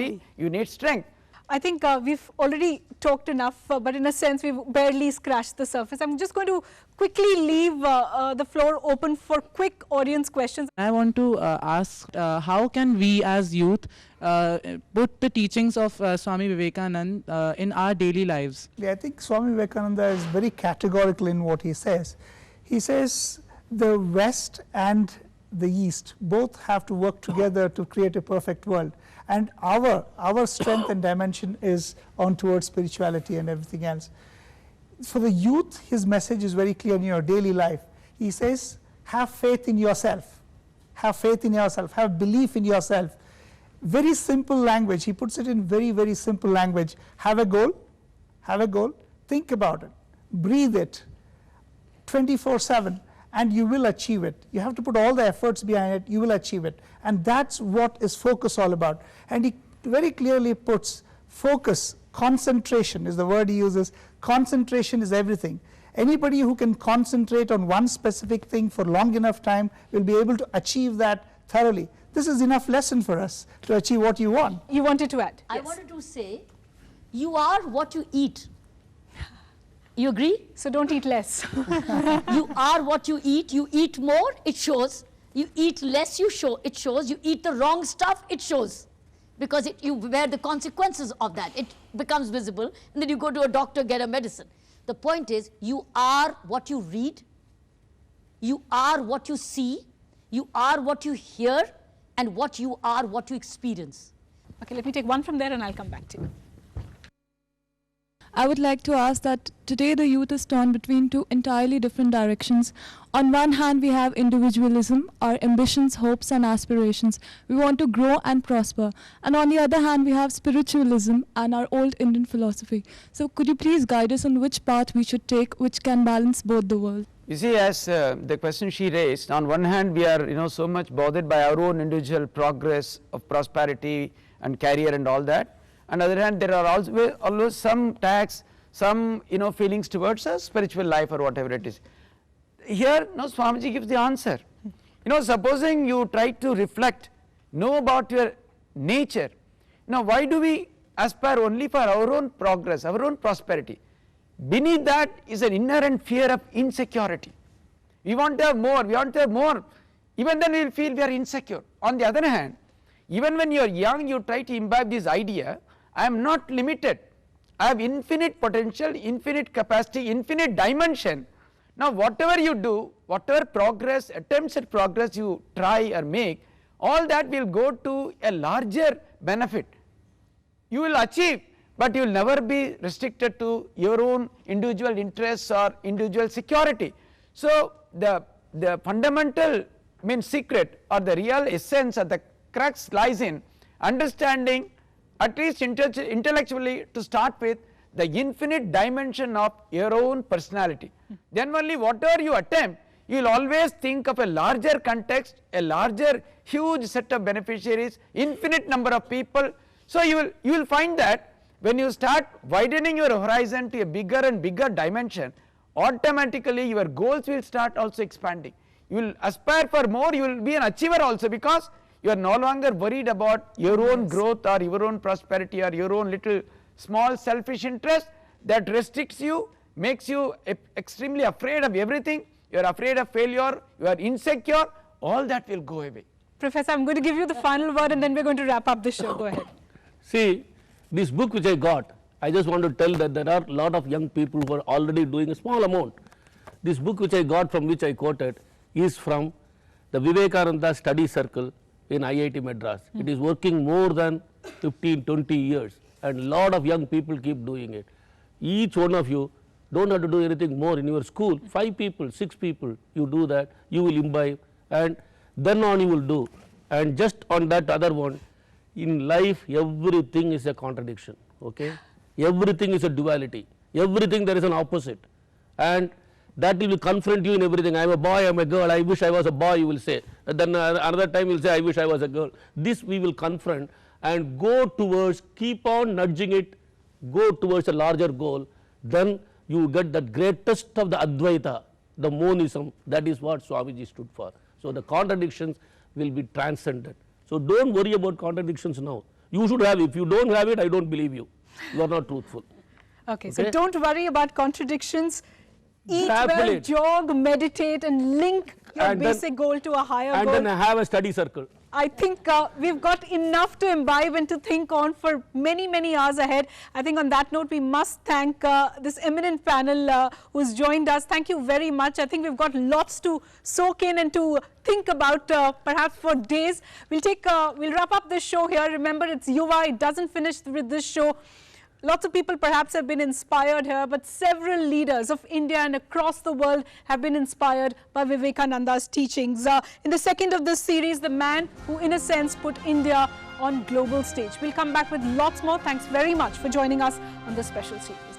you need strength. I think we've already talked enough, but in a sense we've barely scratched the surface. I'm just going to quickly leave the floor open for quick audience questions. I want to ask, how can we as youth put the teachings of Swami Vivekananda in our daily lives? I think Swami Vivekananda is very categorical in what he says. He says the West and the East both have to work together to create a perfect world, and our strength and dimension is on towards spirituality and everything else. For the youth, his message is very clear in your daily life. He says, have faith in yourself, have faith in yourself, have belief in yourself. Very simple language, he puts it in very simple language. Have a goal, think about it, breathe it 24/7, and you will achieve it. You have to put all the efforts behind it, you will achieve it. And that's what is focus all about. And he very clearly puts focus, concentration is the word he uses. Concentration is everything. Anybody who can concentrate on one specific thing for long enough time will be able to achieve that thoroughly. This is enough lesson for us to achieve what you want. You wanted to add? I wanted to say, you are what you eat. You agree? So don't eat less. You are what you eat more, it shows. You eat less, it shows. You eat the wrong stuff, it shows. Because you bear the consequences of that. It becomes visible, and then you go to a doctor, get a medicine. The point is, you are what you read, you are what you see, you are what you hear, and what you are what you experience. Okay, let me take one from there and I'll come back to you. I would like to ask that today the youth is torn between two entirely different directions. On one hand, we have individualism, our ambitions, hopes and aspirations. We want to grow and prosper. And on the other hand, we have spiritualism and our old Indian philosophy. So could you please guide us on which path we should take, which can balance both the world? You see, as the question she raised, on one hand we are so much bothered by our own individual progress of prosperity and career and all that. On the other hand, there are always some tags, some feelings towards a spiritual life or whatever it is. Here now Swamiji gives the answer. Supposing you try to reflect, know about your nature. Now why do we aspire only for our own progress, our own prosperity? Beneath that is an inherent fear of insecurity. We want to have more, even then we will feel we are insecure. On the other hand, even when you are young, you try to imbibe this idea, I am not limited, I have infinite potential, infinite capacity, infinite dimension. Now whatever you do, whatever progress, attempts at progress you try or make, all that will go to a larger benefit. You will achieve, but you will never be restricted to your own individual interests or individual security. So the fundamental secret or the real essence or the crux lies in understanding, at least intellectually to start with, the infinite dimension of your own personality. Then only whatever you attempt, you will always think of a larger context, a larger huge set of beneficiaries, infinite number of people. So you will find that when you start widening your horizon to a bigger and bigger dimension, automatically your goals will start also expanding. You will aspire for more, you will be an achiever also, because you are no longer worried about your own growth or your own prosperity or your own little small selfish interest that restricts you, makes you extremely afraid of everything. You are afraid of failure, you are insecure, all that will go away. Professor, I'm going to give you the final word and then we're going to wrap up the show. Go ahead. See, this book which I got, I just want to tell that there are a lot of young people who are already doing a small amount. This book which I got, from which I quoted, is from the Vivekananda Study Circle in IIT Madras. It is working more than 15-20 years, and a lot of young people keep doing it. Each one of you don't have to do anything more in your school. 5 people, 6 people, you do that, you will imbibe, and then on you will do. And just on that other one, in life everything is a contradiction, okay? Everything is a duality, everything there is an opposite, and that will confront you in everything. I am a boy, I am a girl, I wish I was a boy, you will say. And then another time you will say, I wish I was a girl. This we will confront and go towards, keep on nudging it, go towards a larger goal. Then you get the greatest of the Advaita, the monism. That is what Swamiji stood for. So the contradictions will be transcended. So don't worry about contradictions now. You should have. If you don't have it, I don't believe you. You are not truthful. Okay, so don't worry about contradictions. Eat Grapple well, it. jog, meditate, and link your And then- basic goal to a higher And goal. then have a study circle. I think we've got enough to imbibe and to think on for many, many hours ahead. I think on that note, we must thank this eminent panel who's joined us. Thank you very much. I think we've got lots to soak in and to think about perhaps for days. We'll wrap up this show here. Remember, it's YUVA. It doesn't finish with this show. Lots of people perhaps have been inspired here, but several leaders of India and across the world have been inspired by Vivekananda's teachings. In the second of this series, the man who in a sense put India on global stage. We'll come back with lots more. Thanks very much for joining us on this special series.